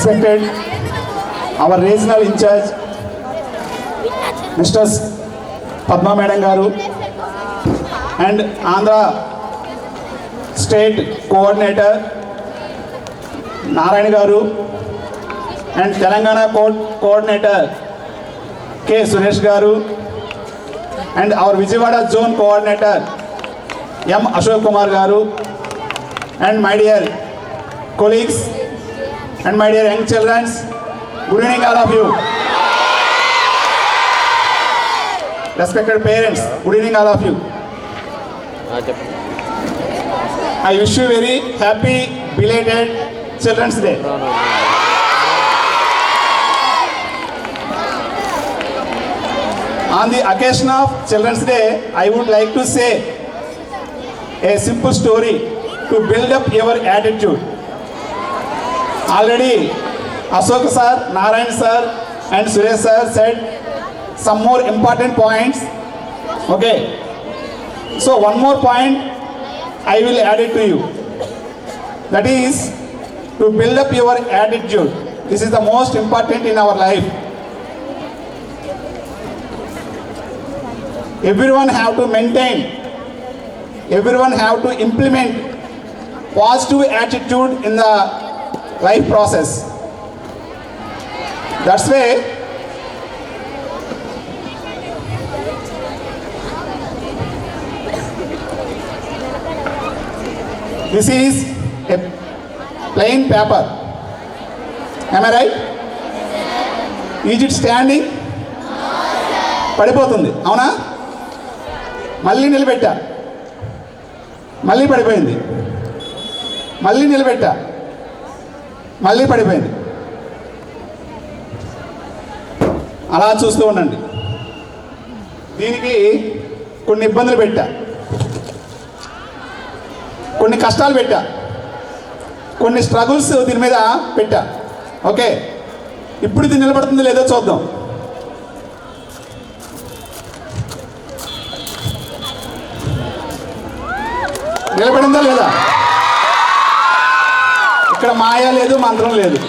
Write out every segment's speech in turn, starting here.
respected our regional incharge Mr. Padma Madam Garu and Andhra State Coordinator Narayana Garu and Telangana Coordinator K. Suresh Garu and our Vijayawada Zone Coordinator M. Ashok Kumar Garu and my dear colleagues and my dear young children, good evening all of you. Respected parents, good evening all of you. I wish you very happy belated Children's Day. On the occasion of Children's Day, I would like to say a simple story to build up your attitude. Already Ashok sir, Narayan sir and Suresh sir said some more important points. Okay. So one more point I will add it to you. That is to build up your attitude. This is the most important in our life. Everyone have to maintain, everyone have to implement positive attitude in the life process. That's why this is a plain paper. Am I right? Is it standing? పడిపోతుంది అవునా? మళ్ళీ నిలబెట్టా, మళ్ళీ పడిపోయింది, మళ్ళీ నిలబెట్టా, మళ్ళీ పడిపోయింది. అలా చూస్తూ ఉండండి. దీనికి కొన్ని ఇబ్బందులు పెట్టా, కొన్ని కష్టాలు పెట్టా, కొన్ని స్ట్రగుల్స్ దీని మీద పెట్టా. ఓకే, ఇప్పుడు ఇది నిలబడుతుంది లేదో చూద్దాం. నిలబడిందా లేదా? ఇక్కడ మాయ లేదు, మంత్రం లేదు.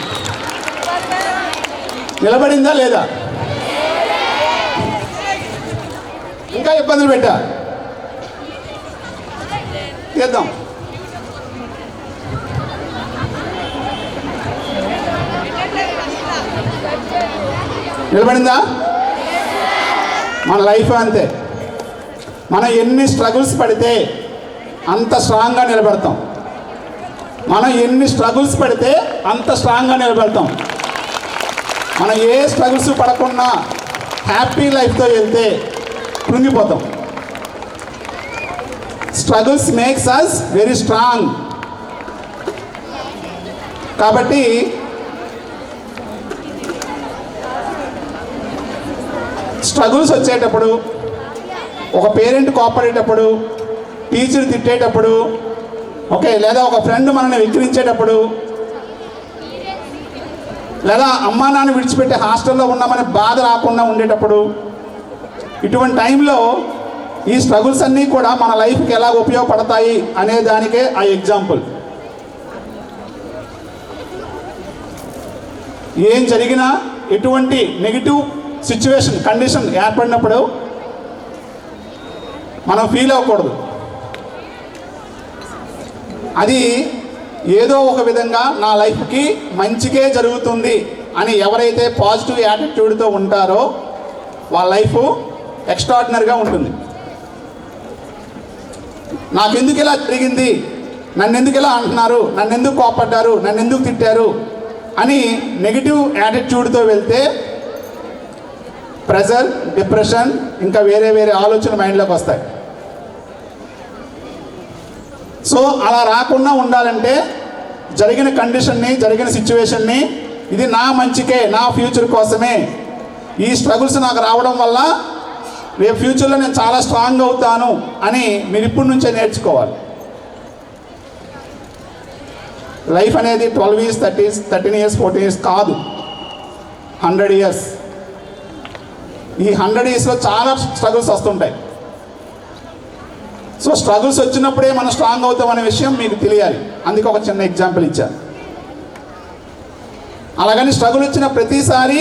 నిలబడిందా లేదా? ఇంకా ఇబ్బందులు పెట్టా. చేద్దాం. నిలబడిందా? మన లైఫ్ అంతే. మనం ఎన్ని స్ట్రగుల్స్ పడితే అంత స్ట్రాంగ్గా నిలబెడతాం. మనం ఎన్ని స్ట్రగుల్స్ పడితే అంత స్ట్రాంగ్గా నిలబెడతాం. మనం ఏ స్ట్రగుల్స్ పడకుండా హ్యాపీ లైఫ్తో వెళ్తే కృంగిపోతాం. Struggles makes us very strong. కాబట్టి స్ట్రగుల్స్ వచ్చేటప్పుడు, ఒక పేరెంట్ కోపడేటప్పుడు, టీచర్ తిట్టేటప్పుడు, ఓకే, లేదా ఒక ఫ్రెండ్ మనల్ని వెక్కిరించేటప్పుడు, లేదా అమ్మా నాన్న విడిచిపెట్టి హాస్టల్లో ఉన్నామని బాధ రాకుండా ఉండేటప్పుడు, ఇటువంటి టైంలో ఈ స్ట్రగుల్స్ అన్నీ కూడా మన లైఫ్కి ఎలా ఉపయోగపడతాయి అనే దానికే ఆ ఎగ్జాంపుల్. ఏం జరిగినా, ఎటువంటి నెగిటివ్ సిచ్యువేషన్, కండిషన్ ఏర్పడినప్పుడు మనం ఫీల్ అవ్వకూడదు. అది ఏదో ఒక విధంగా నా లైఫ్కి మంచిగా జరుగుతుంది అని ఎవరైతే పాజిటివ్ యాటిట్యూడ్తో ఉంటారో వాళ్ళ లైఫ్ ఎక్స్ట్రాడినరీగా ఉంటుంది. నాకెందుకు ఇలా జరిగింది, నన్ను ఎందుకు ఇలా అంటున్నారు, నన్ను ఎందుకు కోపడ్డారు, నన్ను ఎందుకు తిట్టారు అని నెగిటివ్ యాటిట్యూడ్తో వెళ్తే ప్రెషర్, డిప్రెషన్, ఇంకా వేరే వేరే ఆలోచన మైండ్లోకి వస్తాయి. సో అలా రాకుండా ఉండాలంటే జరిగిన కండిషన్ని, జరిగిన సిచ్యువేషన్ని ఇది నా మంచికే, నా ఫ్యూచర్ కోసమే, ఈ స్ట్రగుల్స్ నాకు రావడం వల్ల రేపు ఫ్యూచర్లో నేను చాలా స్ట్రాంగ్ అవుతాను అని మీరు ఇప్పటి నుంచే నేర్చుకోవాలి. లైఫ్ అనేది 12 years, 13 years, 14 years కాదు, 100 years. ఈ 100 yearsలో చాలా స్ట్రగుల్స్ వస్తుంటాయి. సో స్ట్రగుల్స్ వచ్చినప్పుడే మనం స్ట్రాంగ్ అవుతాం అనే విషయం మీకు తెలియాలి. అందుకే ఒక చిన్న ఎగ్జాంపుల్ ఇచ్చాను. అలాగని స్ట్రగుల్ వచ్చిన ప్రతిసారి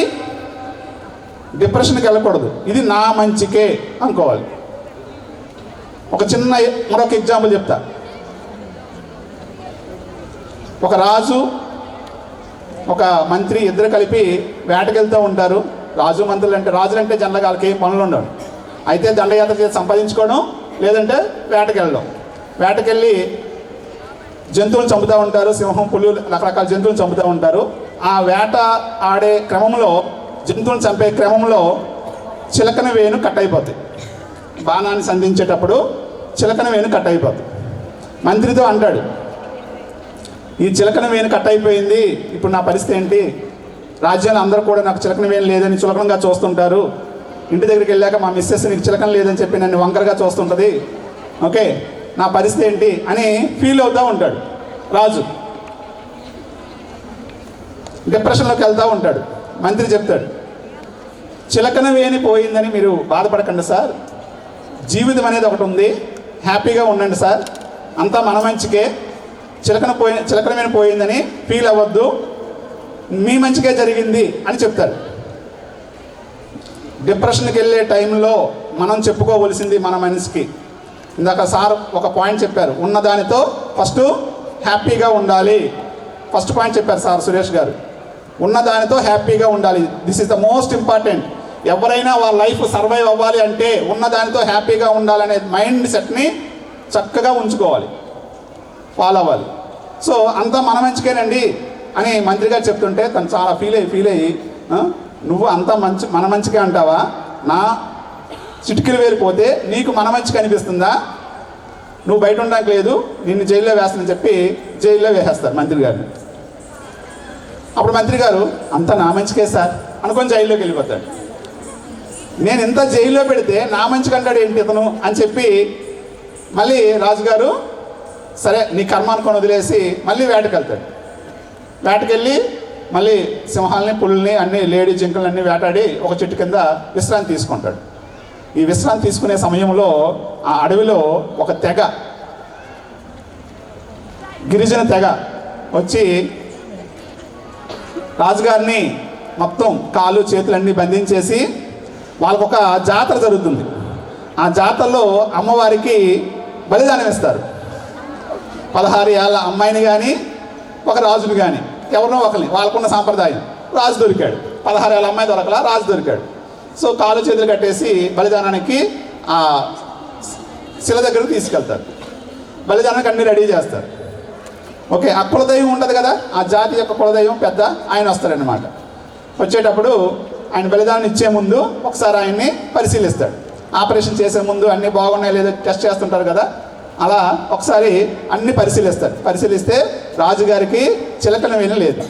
డిప్రెషన్కి వెళ్ళకూడదు. ఇది నా మంచికే అనుకోవాలి. ఒక చిన్న మరొక ఎగ్జాంపుల్ చెప్తా. ఒక రాజు ఒక మంత్రి ఇద్దరు కలిపి వేటకెళ్తూ ఉంటారు. రాజులు అంటే జనరల్గా వాళ్ళకి ఏం పనులు ఉండవు. అయితే దండయాత్ర చేసి సంపాదించుకోవడం, లేదంటే వేటకెళ్ళడం. వేటకెళ్ళి జంతువులు చంపుతూ ఉంటారు. సింహం, పులి, రకరకాల జంతువులు చంపుతూ ఉంటారు. ఆ వేట ఆడే క్రమంలో, జంతువులను చంపే క్రమంలో చిలకన వేణు కట్ అయిపోతాయి. బాణాన్ని సంధించేటప్పుడు చిలకన వేణు కట్ అయిపోతుంది. మంత్రితో అంటాడు, ఈ చిలకన వేణు కట్ అయిపోయింది, ఇప్పుడు నా పరిస్థితి ఏంటి? రాజ్యాలు అందరూ కూడా నాకు చిలకన వేణు లేదని చులకనంగా చూస్తుంటారు. ఇంటి దగ్గరికి వెళ్ళాక మా మిస్సెస్ నీకు చిలకన లేదని చెప్పి నన్ను వంకరగా చూస్తుంటుంది. ఓకే, నా పరిస్థితి ఏంటి అని ఫీల్ అవుతూ ఉంటాడు రాజు. డిప్రెషన్లోకి వెళ్తూ ఉంటాడు. మంత్రి చెప్తాడు, చిలకన వేణి పోయిందని మీరు బాధపడకండి సార్, జీవితం అనేది ఒకటి ఉంది, హ్యాపీగా ఉండండి సార్, అంతా మన మంచికే, చిలకన వేణి పోయిందని ఫీల్ అవ్వద్దు, మీ మంచిగా జరిగింది అని చెప్తారు. డిప్రెషన్కి వెళ్ళే టైంలో మనం చెప్పుకోవలసింది మన మనసుకి. ఇందాక సార్ ఒక పాయింట్ చెప్పారు, ఉన్నదానితో ఫస్ట్ హ్యాపీగా ఉండాలి. ఫస్ట్ పాయింట్ చెప్పారు సార్ సురేష్ గారు, ఉన్నదానితో హ్యాపీగా ఉండాలి. This is the most important. ఎవరైనా వాళ్ళ లైఫ్ సర్వైవ్ అవ్వాలి అంటే ఉన్నదానితో హ్యాపీగా ఉండాలనే మైండ్ సెట్ని చక్కగా ఉంచుకోవాలి, ఫాలో అవ్వాలి. సో అంతా మన మంచికేనండి అని మంత్రి గారు చెప్తుంటే తను చాలా ఫీల్ అయ్యి నువ్వు అంతా మన మంచిగా అంటావా? నా చిటికలు వేరిపోతే నీకు మన మంచిగా అనిపిస్తుందా? నువ్వు బయట ఉండడానికి లేదు, నిన్ను జైల్లో వేస్తానని చెప్పి జైల్లో వేసేస్తారు మంత్రి గారిని. అప్పుడు మంత్రి గారు అంతా నా మంచికే సార్ అనుకొని జైల్లోకి వెళ్ళిపోతాడు. నేను ఇంత జైల్లో పెడితే నా మంచిగా అంటాడు ఏంటి ఇతను అని చెప్పి మళ్ళీ రాజుగారు సరే నీ కర్మ అనుకొని వదిలేసి మళ్ళీ వేటకెళ్తాడు. వేటకెళ్ళి మళ్ళీ సింహాలని, పులుల్ని, అన్ని లేడీ జింకలు అన్నీ వేటాడి ఒక చెట్టు కింద విశ్రాంతి తీసుకుంటాడు. ఈ విశ్రాంతి తీసుకునే సమయంలో ఆ అడవిలో ఒక తెగ, గిరిజన తెగ వచ్చి రాజుగారిని మొత్తం కాళ్ళు చేతులన్నీ బంధించేసి వాళ్ళకు ఒక జాతర జరుగుతుంది. ఆ జాతరలో అమ్మవారికి బలిదానం ఇస్తారు. 16 ఏళ్ళ అమ్మాయిని కానీ ఒక రాజుని కానీ ఎవరినో ఒకరిని, వాళ్ళకున్న సాంప్రదాయం. రాజు దొరికాడు, 16 ఏళ్ళ అమ్మాయి దొరకలా, రాజు దొరికాడు. సో కాళ్ళు చేతులు కట్టేసి బలిదానానికి ఆ శిల దగ్గరకు తీసుకెళ్తారు. బలిదానానికి అన్ని రెడీ చేస్తారు. ఓకే, ఆ కులదైవం ఉంటుంది కదా, ఆ జాతి యొక్క కులదైవం పెద్ద ఆయన వస్తారనమాట. వచ్చేటప్పుడు ఆయన బలిదానం ఇచ్చే ముందు ఒకసారి ఆయన్ని పరిశీలిస్తాడు. ఆపరేషన్ చేసే ముందు అన్నీ బాగున్నాయి లేదా టెస్ట్ చేస్తుంటారు కదా, అలా ఒకసారి అన్ని పరిశీలిస్తారు. పరిశీలిస్తే రాజుగారికి చిలకన వేణి లేదు.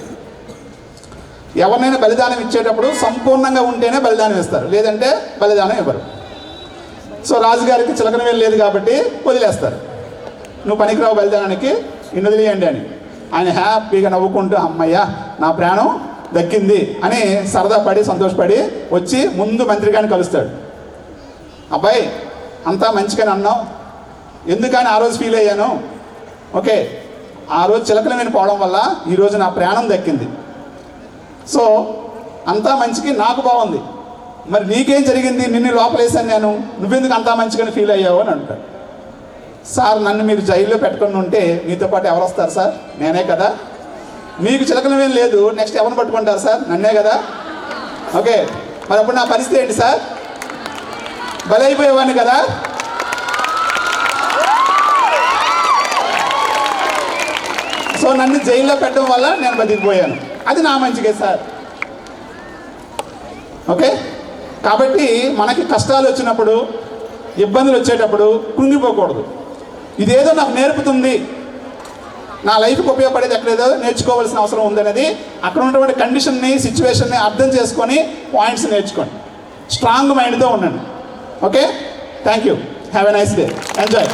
ఎవరినైనా బలిదానం ఇచ్చేటప్పుడు సంపూర్ణంగా ఉంటేనే బలిదానం ఇస్తారు, లేదంటే బలిదానం ఇవ్వరు. సో రాజుగారికి చిలకన వేణి లేదు కాబట్టి వదిలేస్తారు. నువ్వు పనికిరావు బలిదానానికి, ఇన్ని వదిలేయండి అని. ఆయన హ్యాపీగా నవ్వుకుంటూ అమ్మయ్య నా ప్రాణం దక్కింది అని సరదా పడి సంతోషపడి వచ్చి ముందు మంత్రి గారిని కలుస్తాడు. అబ్బాయి అంతా మంచిగానే అన్నావు, ఎందుకని ఆ రోజు ఫీల్ అయ్యాను. ఓకే, ఆ రోజు చిలకన వేణి పోవడం వల్ల ఈరోజు నా ప్రాణం దక్కింది. సో అంతా మంచికి నాకు బాగుంది, మరి నీకేం జరిగింది? నిన్ను లోపలేసాను నేను, నువ్వెందుకు అంతా మంచిగానే ఫీల్ అయ్యావు అని అంటాడు. సార్ నన్ను మీరు జైల్లో పెట్టుకుని ఉంటే మీతో పాటు ఎవరు వస్తారు సార్? నేనే కదా. మీకు చిలకన వేణి లేదు, నెక్స్ట్ ఎవరిని పట్టుకుంటారు సార్? నన్నే కదా. ఓకే, మరి అప్పుడు నా పరిస్థితి ఏంటి సార్? బలైపోయేవాడిని కదా. సో నన్ను జైల్లో పెట్టడం వల్ల నేను బతికిపోయాను, అది నా మంచిగా సార్. ఓకే, కాబట్టి మనకి కష్టాలు వచ్చినప్పుడు, ఇబ్బందులు వచ్చేటప్పుడు కృంగిపోకూడదు. ఇదేదో నాకు నేర్పుతుంది, నా లైఫ్కి ఉపయోగపడేది ఎక్కడేదో నేర్చుకోవాల్సిన అవసరం ఉందనేది అక్కడ ఉన్నటువంటి కండిషన్ని, సిచ్యువేషన్ని అర్థం చేసుకొని పాయింట్స్ నేర్చుకోండి. స్ట్రాంగ్ మైండ్తో ఉండండి. Okay, thank you, have a nice day, enjoy.